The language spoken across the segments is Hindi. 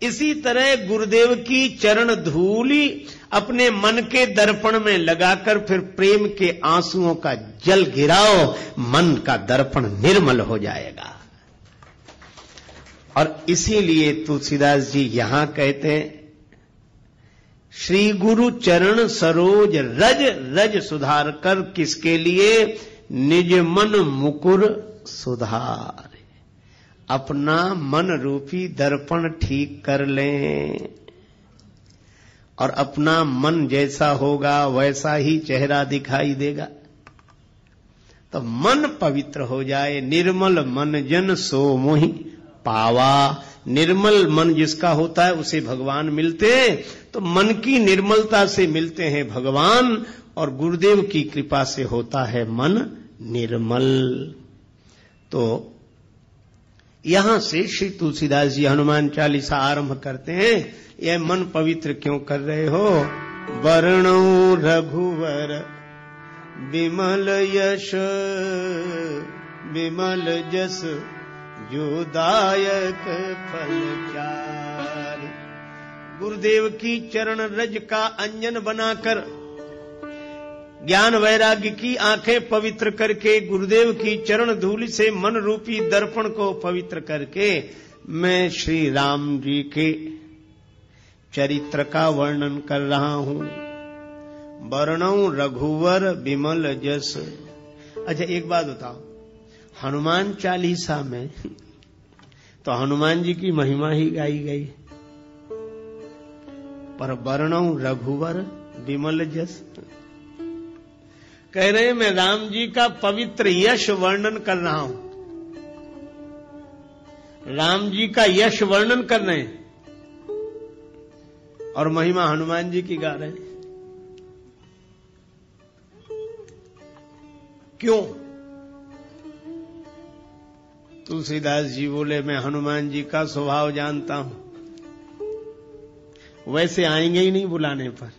इसी तरह गुरुदेव की चरण धूली अपने मन के दर्पण में लगाकर फिर प्रेम के आंसुओं का जल गिराओ, मन का दर्पण निर्मल हो जाएगा। और इसीलिए तुलसीदास जी यहां कहते हैं, श्री गुरु चरण सरोज रज रज सुधार कर, किसके लिए? निज मन मुकुर सुधार। अपना मन रूपी दर्पण ठीक कर लें और अपना मन जैसा होगा वैसा ही चेहरा दिखाई देगा। तो मन पवित्र हो जाए। निर्मल मन जन सो मोहि पावा। निर्मल मन जिसका होता है उसे भगवान मिलते हैं। तो मन की निर्मलता से मिलते हैं भगवान, और गुरुदेव की कृपा से होता है मन निर्मल। तो यहां से श्री तुलसीदास जी हनुमान चालीसा आरंभ करते हैं। यह मन पवित्र क्यों कर रहे हो? वर्णो रघुवर विमल यश विमल जस जो दायक फल चार। गुरुदेव की चरण रज का अंजन बनाकर, ज्ञान वैराग्य की आंखें पवित्र करके, गुरुदेव की चरण धूलि से मन रूपी दर्पण को पवित्र करके, मैं श्री राम जी के चरित्र का वर्णन कर रहा हूं। वर्णौ रघुवर विमल जस। अच्छा एक बात बताओ, हनुमान चालीसा में तो हनुमान जी की महिमा ही गाई गई, पर वर्णौ रघुवर विमल जस कह रहे मैं राम जी का पवित्र यश वर्णन कर रहा हूं। राम जी का यश वर्णन कर रहे हैं और महिमा हनुमान जी की गा रहे हैं। क्यों? तुलसीदास जी बोले मैं हनुमान जी का स्वभाव जानता हूं, वैसे आएंगे ही नहीं बुलाने पर।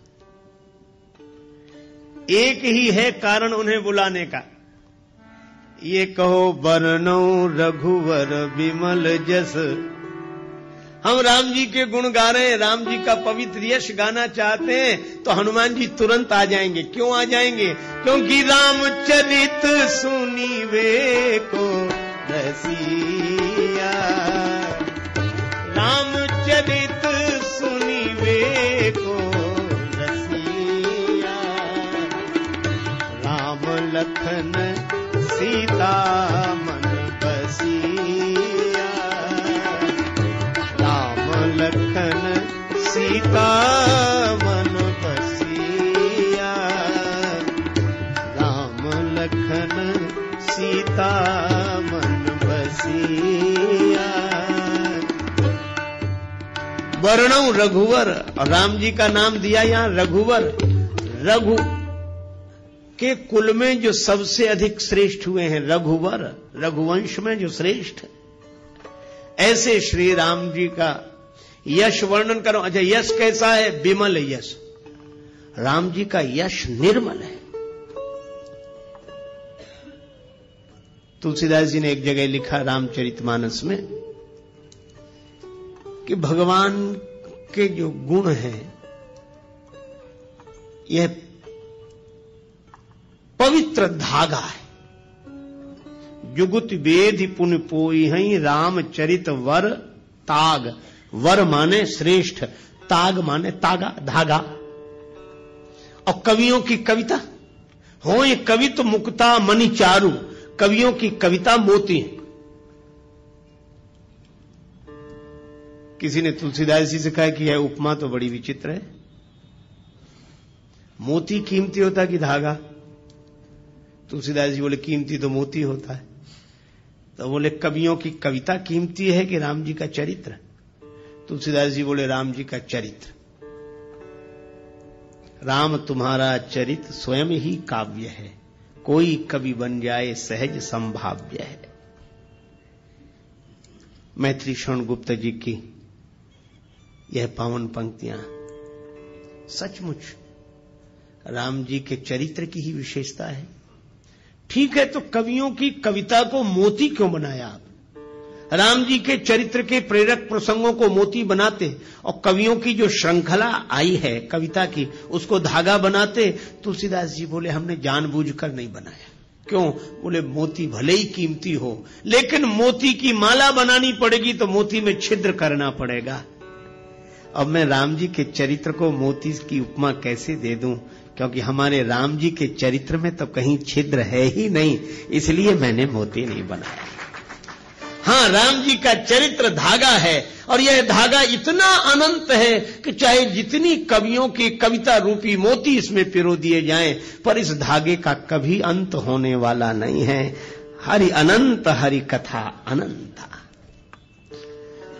एक ही है कारण उन्हें बुलाने का। ये कहो वर्णो रघुवर विमल जस। हम राम जी के गुण गा रहे हैं, राम जी का पवित्र यश गाना चाहते हैं, तो हनुमान जी तुरंत आ जाएंगे। क्यों आ जाएंगे? क्योंकि रामचरित सुनीवे को रसिया। रामचरित सुनीवे को रसिया। राम लखन सीता मन बसिया। राम लखन सीता मन बसिया। राम लखन सीता मन बसिया। वर्णौ रघुवर, और राम जी का नाम दिया यहां रघुवर। रघु के कुल में जो सबसे अधिक श्रेष्ठ हुए हैं रघुवर, रघुवंश में जो श्रेष्ठ, ऐसे श्री राम जी का यश वर्णन करो। अच्छा यश कैसा है? विमल यश। राम जी का यश निर्मल है। तुलसीदास जी ने एक जगह लिखा रामचरितमानस में कि भगवान के जो गुण हैं यह पवित्र धागा है। जुगुत वेद पुन पोई हई रामचरित वर ताग। वर माने श्रेष्ठ, ताग माने तागा, धागा। और कवियों की कविता हो ये कवित मुक्ता मणि चारु। कवियों की कविता मोती है। किसी ने तुलसीदास जी से कहा कि यह उपमा तो बड़ी विचित्र है। मोती कीमती होता कि धागा? तुलसीदास जी बोले कीमती तो मोती होता है। तो बोले कवियों की कविता कीमती है कि राम जी का चरित्र? तुलसीदास जी बोले राम जी का चरित्र। राम तुम्हारा चरित्र स्वयं ही काव्य है, कोई कवि बन जाए सहज संभाव्य है। मैत्री शरण गुप्त जी की यह पावन पंक्तियां सचमुच राम जी के चरित्र की ही विशेषता है। ठीक है, तो कवियों की कविता को मोती क्यों बनाया आप? राम जी के चरित्र के प्रेरक प्रसंगों को मोती बनाते और कवियों की जो श्रृंखला आई है कविता की उसको धागा बनाते। तुलसीदास जी बोले हमने जानबूझकर नहीं बनाया। क्यों? बोले मोती भले ही कीमती हो लेकिन मोती की माला बनानी पड़ेगी तो मोती में छिद्र करना पड़ेगा। अब मैं राम जी के चरित्र को मोती की उपमा कैसे दे दूं, क्योंकि हमारे राम जी के चरित्र में तो कहीं छिद्र है ही नहीं, इसलिए मैंने मोती नहीं बनाया। हाँ, राम जी का चरित्र धागा है और यह धागा इतना अनंत है कि चाहे जितनी कवियों की कविता रूपी मोती इसमें पिरो दिए जाएं, पर इस धागे का कभी अंत होने वाला नहीं है। हरि अनंत हरि कथा अनंता।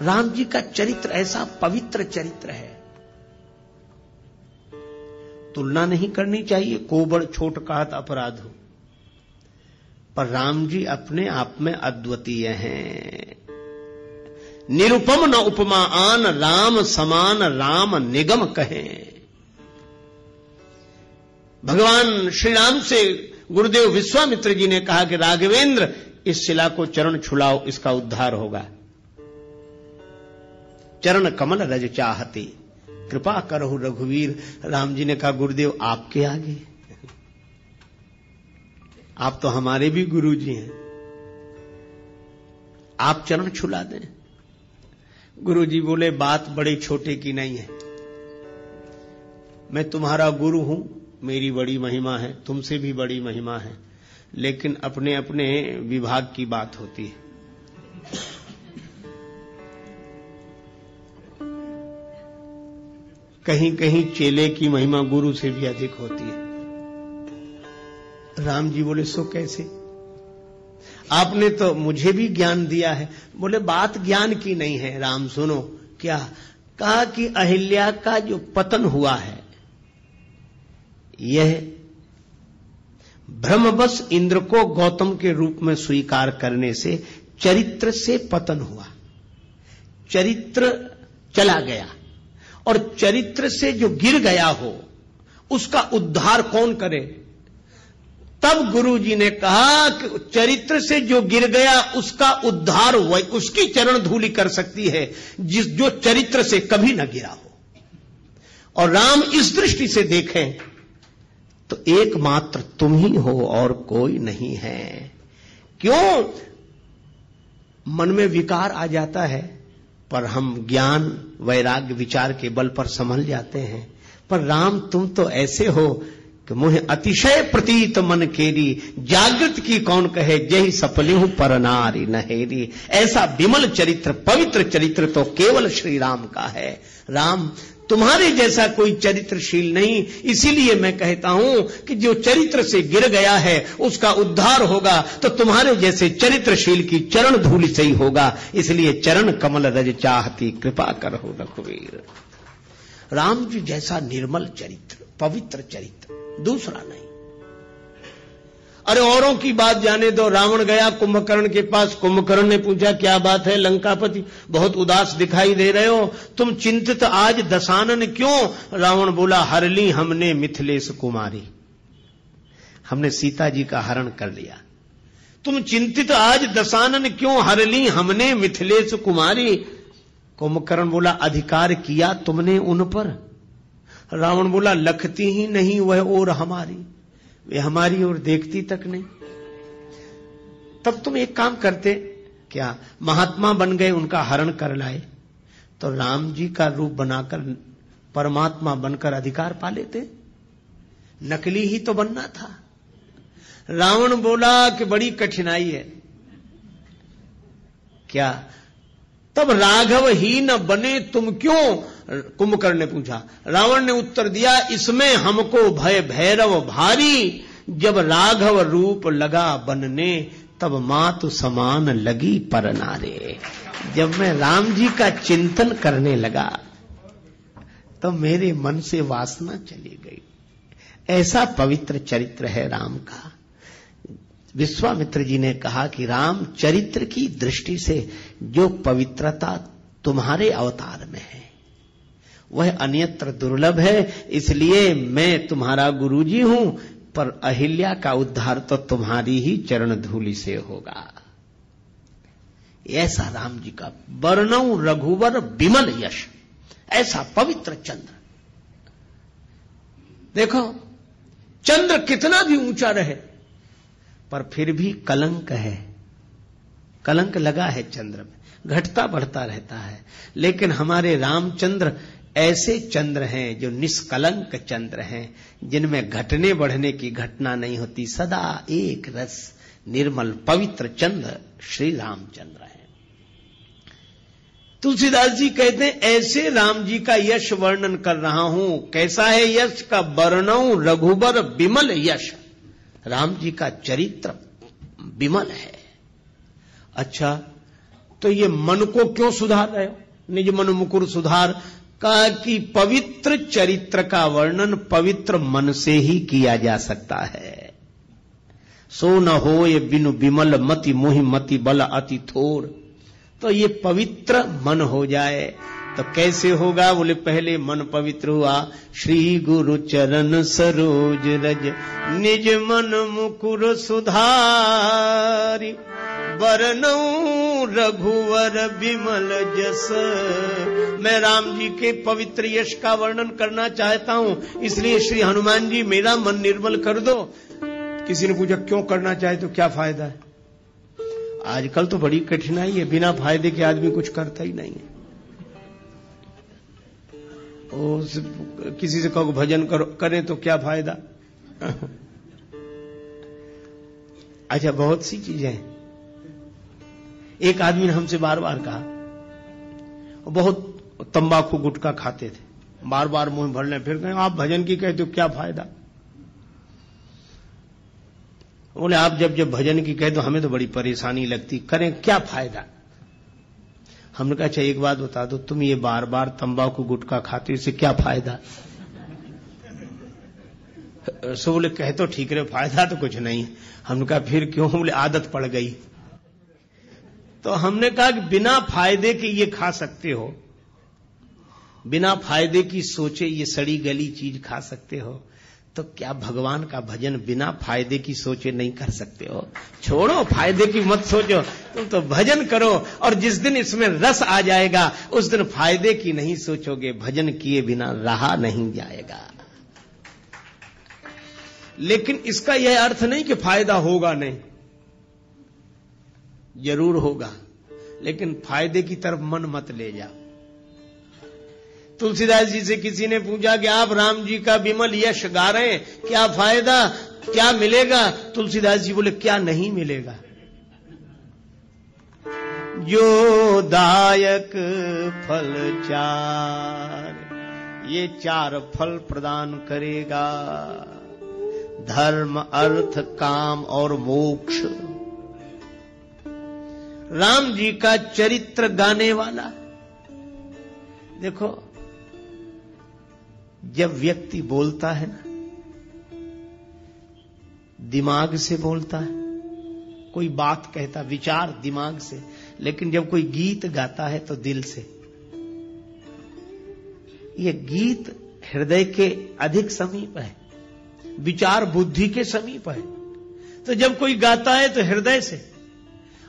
राम जी का चरित्र ऐसा पवित्र चरित्र है, तुलना नहीं करनी चाहिए, कोबड़ छोट कहत अपराध हो, पर राम जी अपने आप में अद्वितीय हैं। निरुपम न उपमा आन राम समान राम निगम कहें। भगवान श्री राम से गुरुदेव विश्वामित्र जी ने कहा कि राघवेंद्र इस शिला को चरण छुलाओ, इसका उद्धार होगा। चरण कमल रज चाहती कृपा करहु रघुवीर। राम जी ने कहा गुरुदेव आपके आगे, आप तो हमारे भी गुरु जी हैं, आप चरण छुला दें। गुरु जी बोले बात बड़े छोटे की नहीं है, मैं तुम्हारा गुरु हूं, मेरी बड़ी महिमा है, तुमसे भी बड़ी महिमा है, लेकिन अपने अपने विभाग की बात होती है। कहीं कहीं चेले की महिमा गुरु से भी अधिक होती है। राम जी बोले सो कैसे? आपने तो मुझे भी ज्ञान दिया है। बोले बात ज्ञान की नहीं है राम, सुनो। क्या कहा कि अहिल्या का जो पतन हुआ है यह भ्रमवश इंद्र को गौतम के रूप में स्वीकार करने से चरित्र से पतन हुआ, चरित्र चला गया, और चरित्र से जो गिर गया हो उसका उद्धार कौन करे? तब गुरु जी ने कहा कि चरित्र से जो गिर गया उसका उद्धार उसकी चरण धूलि कर सकती है जो चरित्र से कभी न गिरा हो। और राम इस दृष्टि से देखें तो एकमात्र तुम ही हो और कोई नहीं है। क्यों? मन में विकार आ जाता है पर हम ज्ञान वैराग्य विचार के बल पर संभल जाते हैं। पर राम तुम तो ऐसे हो कि मुझे अतिशय प्रतीत मन केरी, जागृत की कौन कहे जही सफली हूं पर नारी नहेरी। ऐसा विमल चरित्र पवित्र चरित्र तो केवल श्री राम का है। राम तुम्हारे जैसा कोई चरित्रशील नहीं, इसीलिए मैं कहता हूं कि जो चरित्र से गिर गया है उसका उद्धार होगा तो तुम्हारे जैसे चरित्रशील की चरण धूलि से ही होगा। इसलिए चरण कमल रज चाहती कृपा करहु रघुवीर। राम जी जैसा निर्मल चरित्र, पवित्र चरित्र दूसरा नहीं। अरे औरों की बात जाने दो। रावण गया कुंभकर्ण के पास, कुंभकर्ण ने पूछा क्या बात है लंकापति, बहुत उदास दिखाई दे रहे हो, तुम चिंतित आज दशानन क्यों? रावण बोला हर ली हमने मिथिलेश कुमारी, हमने सीता जी का हरण कर लिया। तुम चिंतित आज दशानन क्यों, हर ली हमने मिथिलेश कुमारी। कुंभकर्ण बोला अधिकार किया तुमने उन पर? रावण बोला लखती ही नहीं वह और हमारी, वे हमारी ओर देखती तक नहीं। तब तुम एक काम करते, क्या महात्मा बन गए, उनका हरण कर लाए, तो राम जी का रूप बनाकर परमात्मा बनकर अधिकार पा लेते। नकली ही तो बनना था। रावण बोला कि बड़ी कठिनाई है। क्या? तब राघव ही न बने तुम क्यों? कुंभकर्ण ने पूछा। रावण ने उत्तर दिया इसमें हमको भय भैरव भारी, जब राघव रूप लगा बनने तब मातु समान लगी पर नारे। जब मैं राम जी का चिंतन करने लगा तो मेरे मन से वासना चली गई। ऐसा पवित्र चरित्र है राम का। विश्वामित्र जी ने कहा कि राम चरित्र की दृष्टि से जो पवित्रता तुम्हारे अवतार में है वह अन्यत्र दुर्लभ है, इसलिए मैं तुम्हारा गुरुजी हूं, पर अहिल्या का उद्धार तो तुम्हारी ही चरण धूलि से होगा। ऐसा राम जी का वर्णौ रघुवर विमल यश, ऐसा पवित्र चंद्र। देखो चंद्र कितना भी ऊंचा रहे पर फिर भी कलंक है, कलंक लगा है चंद्र में, घटता बढ़ता रहता है। लेकिन हमारे रामचंद्र ऐसे चंद्र हैं जो निष्कलंक चंद्र हैं, जिनमें घटने बढ़ने की घटना नहीं होती, सदा एक रस निर्मल पवित्र चंद्र श्री रामचंद्र हैं। तुलसीदास जी कहते हैं ऐसे राम जी का यश वर्णन कर रहा हूं। कैसा है यश का? वर्णौ रघुबर विमल यश, राम जी का चरित्र विमल है। अच्छा, तो ये मन को क्यों सुधार रहे हो? निज मन मुकुर सुधार का कि पवित्र चरित्र का वर्णन पवित्र मन से ही किया जा सकता है। सो न होय बिनु विमल मति मोहि मति बल अति थोर। तो ये पवित्र मन हो जाए तो कैसे होगा? बोले पहले मन पवित्र हुआ, श्री गुरु चरण सरोज रज निज मन मुकुर सुधारी, वर्णौ रघुवर विमल जस। मैं राम जी के पवित्र यश का वर्णन करना चाहता हूं, इसलिए श्री हनुमान जी मेरा मन निर्मल कर दो। किसी ने पूछा क्यों करना चाहे तो क्या फायदा है? आजकल तो बड़ी कठिनाई है, बिना फायदे के आदमी कुछ करता ही नहीं है। किसी से कहो भजन करो, करें तो क्या फायदा? अच्छा, बहुत सी चीजें हैं। एक आदमी ने हमसे बार बार कहा, बहुत तंबाकू गुटखा खाते थे, बार बार मुंह भरने, फिर कहें आप भजन की कहते हो क्या फायदा? बोले आप जब जब भजन की कहते हो हमें तो बड़ी परेशानी लगती, करें क्या फायदा? हमने कहा अच्छा एक बात बता दो, तुम ये बार बार तंबाकू गुटखा खाते हो, इससे क्या फायदा? सो बोले कहे तो ठीक रहे, फायदा तो कुछ नहीं। हमने कहा फिर क्यों? बोले आदत पड़ गई। तो हमने कहा कि बिना फायदे के ये खा सकते हो, बिना फायदे की सोचे ये सड़ी गली चीज खा सकते हो, तो क्या भगवान का भजन बिना फायदे की सोचे नहीं कर सकते हो? छोड़ो फायदे की मत सोचो, तुम तो भजन करो, और जिस दिन इसमें रस आ जाएगा उस दिन फायदे की नहीं सोचोगे, भजन किए बिना रहा नहीं जाएगा। लेकिन इसका यह अर्थ नहीं कि फायदा होगा नहीं, जरूर होगा, लेकिन फायदे की तरफ मन मत ले जाओ। तुलसीदास जी से किसी ने पूछा कि आप राम जी का विमल यश गा रहे हैं, क्या फायदा, क्या मिलेगा? तुलसीदास जी बोले क्या नहीं मिलेगा? जो दायक फल चार, ये चार फल प्रदान करेगा, धर्म अर्थ काम और मोक्ष। राम जी का चरित्र गाने वाला। देखो जब व्यक्ति बोलता है ना, दिमाग से बोलता है, कोई बात कहता विचार दिमाग से, लेकिन जब कोई गीत गाता है तो दिल से। ये गीत हृदय के अधिक समीप है, विचार बुद्धि के समीप है। तो जब कोई गाता है तो हृदय से।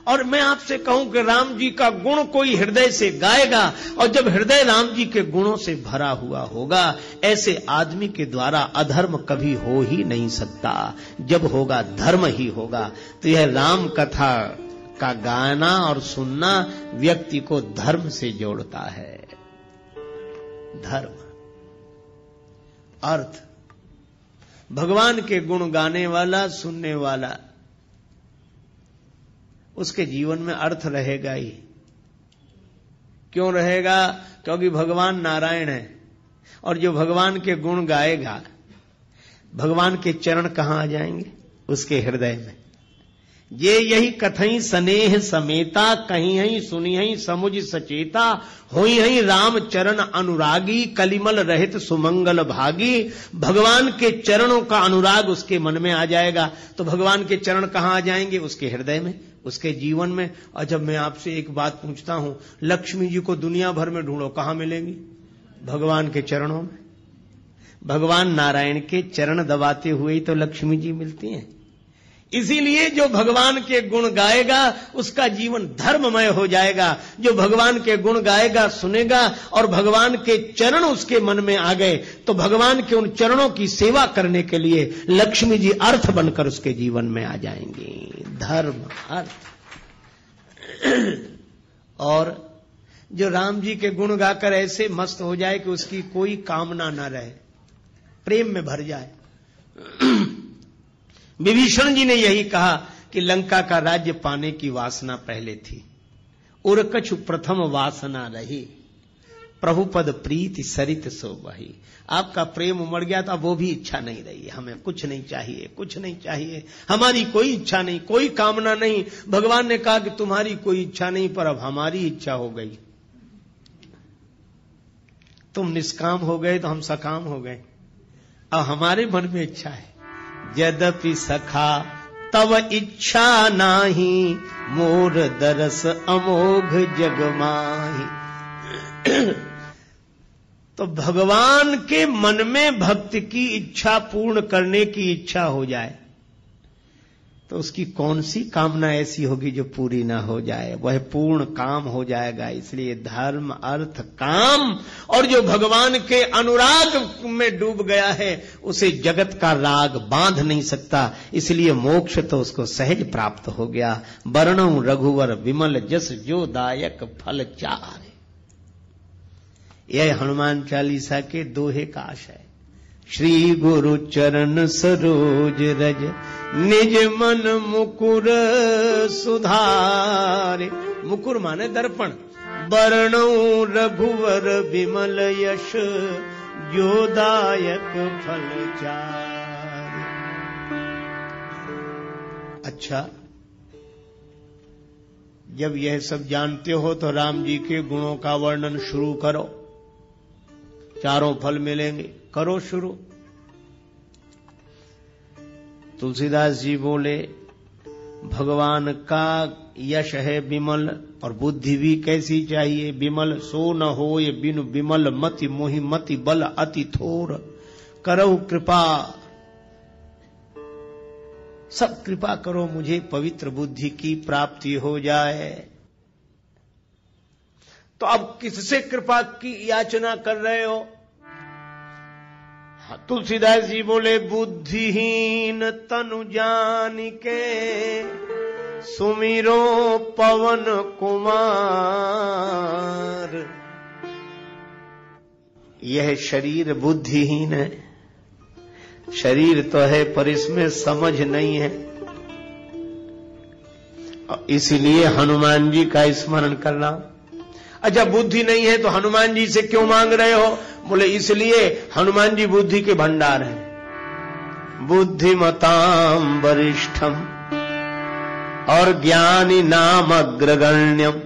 और मैं आपसे कहूं कि राम जी का गुण कोई हृदय से गाएगा, और जब हृदय राम जी के गुणों से भरा हुआ होगा, ऐसे आदमी के द्वारा अधर्म कभी हो ही नहीं सकता। जब होगा धर्म ही होगा। तो यह राम कथा का गाना और सुनना व्यक्ति को धर्म से जोड़ता है। धर्म, अर्थ, भगवान के गुण गाने वाला, सुनने वाला, उसके जीवन में अर्थ रहेगा ही। क्यों रहेगा? क्योंकि भगवान नारायण है, और जो भगवान के गुण गाएगा, भगवान के चरण कहां आ जाएंगे? उसके हृदय में। ये यही कथई स्नेह समेता, कहीं हई सुनी हई समुझ सचेता, होई हई राम चरण अनुरागी, कलिमल रहित सुमंगल भागी। भगवान के चरणों का अनुराग उसके मन में आ जाएगा, तो भगवान के चरण कहां आ जाएंगे? उसके हृदय में, उसके जीवन में। और जब मैं आपसे एक बात पूछता हूं, लक्ष्मी जी को दुनिया भर में ढूंढो, कहां मिलेंगी? भगवान के चरणों में। भगवान नारायण के चरण दबाते हुए ही तो लक्ष्मी जी मिलती हैं। इसीलिए जो भगवान के गुण गाएगा उसका जीवन धर्ममय हो जाएगा। जो भगवान के गुण गाएगा, सुनेगा और भगवान के चरण उसके मन में आ गए तो भगवान के उन चरणों की सेवा करने के लिए लक्ष्मी जी अर्थ बनकर उसके जीवन में आ जाएंगी। धर्म, अर्थ। और जो राम जी के गुण गाकर ऐसे मस्त हो जाए कि उसकी कोई कामना न रहे, प्रेम में भर जाए। विभीषण जी ने यही कहा कि लंका का राज्य पाने की वासना पहले थी, उर कछु प्रथम वासना रही, प्रभुपद प्रीति सरित सो वही। आपका प्रेम उमड़ गया तो अब वो भी इच्छा नहीं रही, हमें कुछ नहीं चाहिए, कुछ नहीं चाहिए, हमारी कोई इच्छा नहीं, कोई कामना नहीं। भगवान ने कहा कि तुम्हारी कोई इच्छा नहीं, पर अब हमारी इच्छा हो गई। तुम निष्काम हो गए तो हम सकाम हो गए, अब हमारे मन में इच्छा है। यद्यपि सखा तव इच्छा नाही, मोर दरस अमोघ जग माही। तो भगवान के मन में भक्त की इच्छा पूर्ण करने की इच्छा हो जाए तो उसकी कौन सी कामना ऐसी होगी जो पूरी ना हो जाए, वह पूर्ण काम हो जाएगा। इसलिए धर्म, अर्थ, काम, और जो भगवान के अनुराग में डूब गया है उसे जगत का राग बांध नहीं सकता। इसलिए मोक्ष तो उसको सहज प्राप्त हो गया। वर्णौ रघुवर विमल जस जो दायक फल चार। यह हनुमान चालीसा के दोहे का आशय। श्री गुरु चरण सरोज रज, निज मन मुकुर सुधारे। मुकुर माने दर्पण। वर्णौ रघुवर विमल यश, जो दायक फल चार। अच्छा, जब यह सब जानते हो तो राम जी के गुणों का वर्णन शुरू करो। चारों फल मिलेंगे, करो शुरू। तुलसीदास जी बोले भगवान का यश है विमल, और बुद्धि भी कैसी चाहिए? विमल सो न होय बिनु विमल मति, मोहि मति बल अति थोर। करहु कृपा, सब कृपा करो मुझे पवित्र बुद्धि की प्राप्ति हो जाए। तो अब किससे कृपा की याचना कर रहे हो? तुलसीदास जी बोले बुद्धिहीन तनु जान के, सुमिरो पवन कुमार। यह शरीर बुद्धिहीन है, शरीर तो है पर इसमें समझ नहीं है, इसीलिए हनुमान जी का स्मरण करना। अच्छा, बुद्धि नहीं है तो हनुमान जी से क्यों मांग रहे हो? बोले इसलिए हनुमान जी बुद्धि के भंडार हैं। बुद्धिमताम वरिष्ठम और ज्ञानी नाम अग्रगण्यम।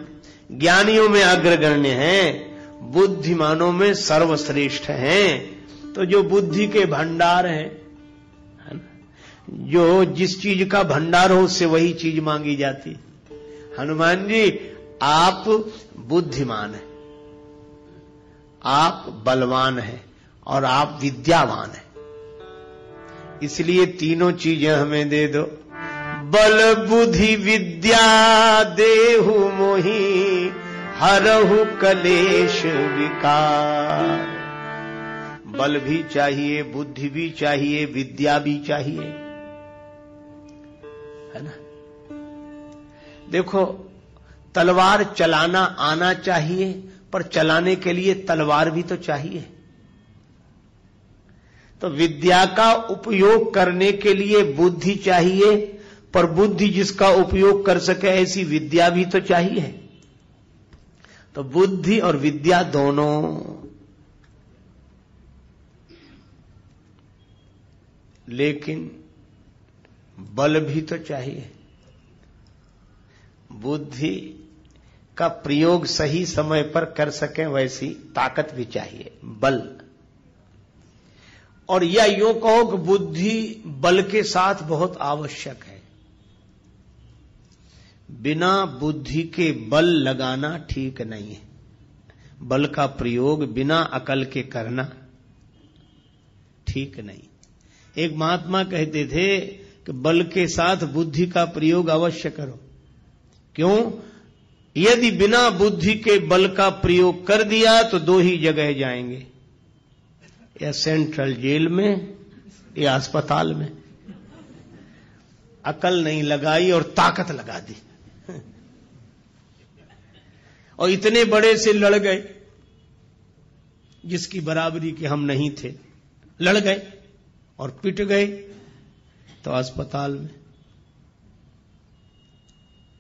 ज्ञानियों में अग्रगण्य हैं, बुद्धिमानों में सर्वश्रेष्ठ हैं। तो जो बुद्धि के भंडार हैं, है ना, जो जिस चीज का भंडार हो उससे वही चीज मांगी जाती। हनुमान जी आप बुद्धिमान हैं, आप बलवान हैं और आप विद्यावान हैं, इसलिए तीनों चीजें हमें दे दो। बल बुद्धि विद्या देहु मोहि, हरहु कलेश विकार। बल भी चाहिए, बुद्धि भी चाहिए, विद्या भी चाहिए, है ना। देखो, तलवार चलाना आना चाहिए, पर चलाने के लिए तलवार भी तो चाहिए। तो विद्या का उपयोग करने के लिए बुद्धि चाहिए, पर बुद्धि जिसका उपयोग कर सके ऐसी विद्या भी तो चाहिए। तो बुद्धि और विद्या दोनों। लेकिन बल भी तो चाहिए। बुद्धि का प्रयोग सही समय पर कर सकें वैसी ताकत भी चाहिए, बल। और या यूं कहो कि बुद्धि बल के साथ बहुत आवश्यक है। बिना बुद्धि के बल लगाना ठीक नहीं है। बल का प्रयोग बिना अकल के करना ठीक नहीं। एक महात्मा कहते थे कि बल के साथ बुद्धि का प्रयोग अवश्य करो। क्यों? यदि बिना बुद्धि के बल का प्रयोग कर दिया तो दो ही जगह जाएंगे, या सेंट्रल जेल में या अस्पताल में। अकल नहीं लगाई और ताकत लगा दी, और इतने बड़े से लड़ गए जिसकी बराबरी के हम नहीं थे, लड़ गए और पिट गए तो अस्पताल में,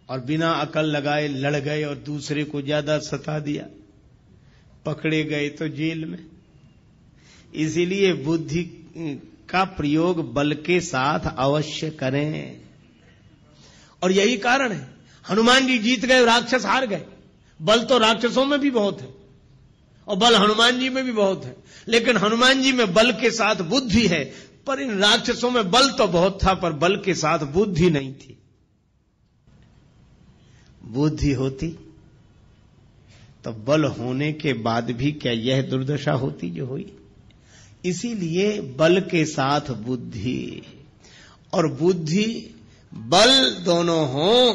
और बिना अकल लगाए लड़ गए और दूसरे को ज्यादा सता दिया, पकड़े गए तो जेल में। इसीलिए बुद्धि का प्रयोग बल के साथ अवश्य करें। और यही कारण है हनुमान जी जीत गए, राक्षस हार गए। बल तो राक्षसों में भी बहुत है और बल हनुमान जी में भी बहुत है, लेकिन हनुमान जी में बल के साथ बुद्धि है, पर इन राक्षसों में बल तो बहुत था पर बल के साथ बुद्धि नहीं थी। बुद्धि होती तो बल होने के बाद भी क्या यह दुर्दशा होती जो हुई? इसीलिए बल के साथ बुद्धि, और बुद्धि बल दोनों हो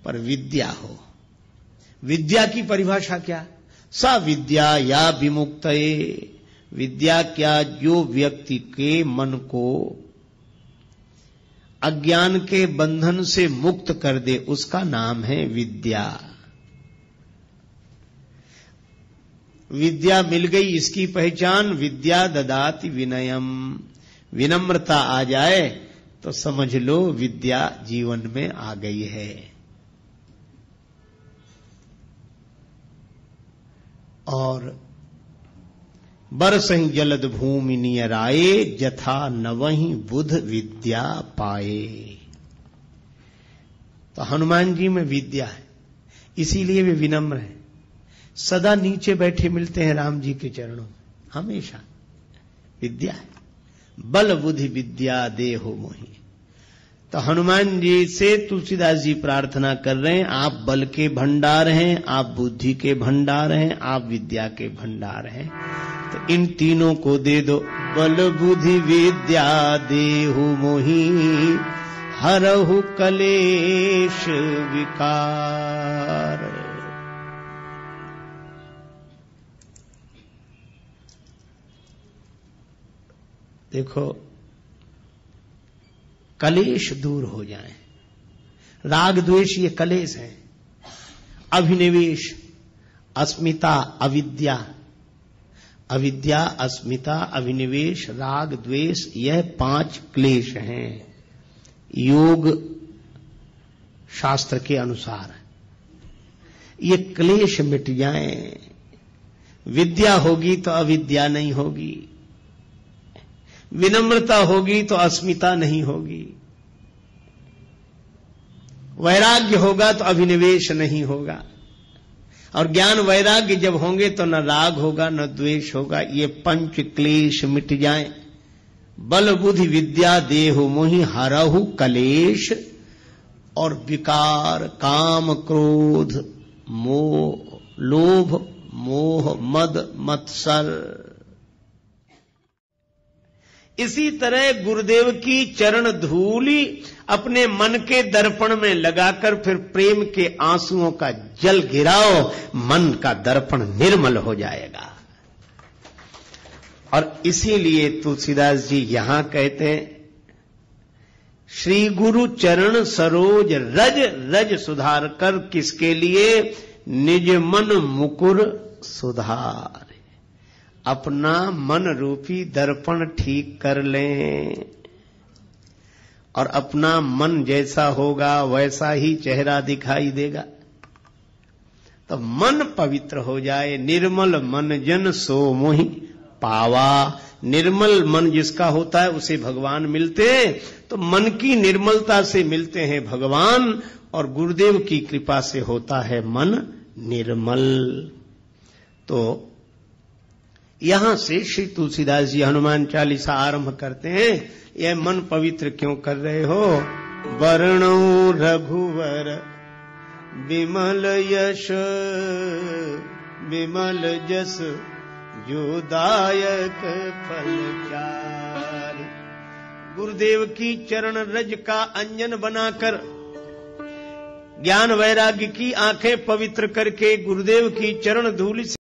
पर विद्या हो। विद्या की परिभाषा क्या? सा विद्या या विमुक्तये, विद्या क्या? जो व्यक्ति के मन को अज्ञान के बंधन से मुक्त कर दे, उसका नाम है विद्या। विद्या मिल गई, इसकी पहचान विद्या ददाति विनयम। विनम्रता आ जाए तो समझ लो विद्या जीवन में आ गई है। और बरसहि जलद भूमि नियराए, जथा नवहि बुध विद्या पाए। तो हनुमान जी में विद्या है, इसीलिए वे विनम्र हैं। सदा नीचे बैठे मिलते हैं राम जी के चरणों में, हमेशा विद्या है। बल बुद्धि विद्या देहो मोहि। तो हनुमान जी से तुलसीदास जी प्रार्थना कर रहे हैं, आप बल के भंडार हैं, आप बुद्धि के भंडार हैं, आप विद्या के भंडार हैं, तो इन तीनों को दे दो। बल बुद्धि विद्या देहु मोहि, हरहु कलेश विकार। देखो, कलेश दूर हो जाए। राग द्वेष ये कलेश है। अभिनिवेश, अस्मिता, अविद्या, अविद्या, अस्मिता, अभिनिवेश, राग द्वेष, यह 5 क्लेश हैं योग शास्त्र के अनुसार। ये क्लेश मिट जाएं, विद्या होगी तो अविद्या नहीं होगी, विनम्रता होगी तो अस्मिता नहीं होगी, वैराग्य होगा तो अभिनिवेश नहीं होगा, और ज्ञान वैराग्य जब होंगे तो न राग होगा न द्वेष होगा। ये 5 क्लेश मिट जाएं। बल बुद्धि विद्या देहु मोहि, हरहु कलेश और विकार, काम क्रोध मोह, लोभ मोह मद मत्सर। इसी तरह गुरुदेव की चरण धूली अपने मन के दर्पण में लगाकर फिर प्रेम के आंसुओं का जल गिराओ, मन का दर्पण निर्मल हो जाएगा। और इसीलिए तुलसीदास जी यहां कहते हैं, श्री गुरु चरण सरोज रज रज सुधार कर, किसके लिए? निज मन मुकुर सुधार। अपना मन रूपी दर्पण ठीक कर लें, और अपना मन जैसा होगा वैसा ही चेहरा दिखाई देगा। तो मन पवित्र हो जाए। निर्मल मन जन सो मोहि पावा। निर्मल मन जिसका होता है उसे भगवान मिलते हैं। तो मन की निर्मलता से मिलते हैं भगवान, और गुरुदेव की कृपा से होता है मन निर्मल। तो यहां से श्री तुलसीदास जी हनुमान चालीसा आरंभ करते हैं। यह मन पवित्र क्यों कर रहे हो? वर्णो रघुवर विमल यश, विमल जस जो दायक फल चारि। गुरुदेव की चरण रज का अंजन बनाकर, ज्ञान वैराग्य की आंखें पवित्र करके गुरुदेव की चरण धूलि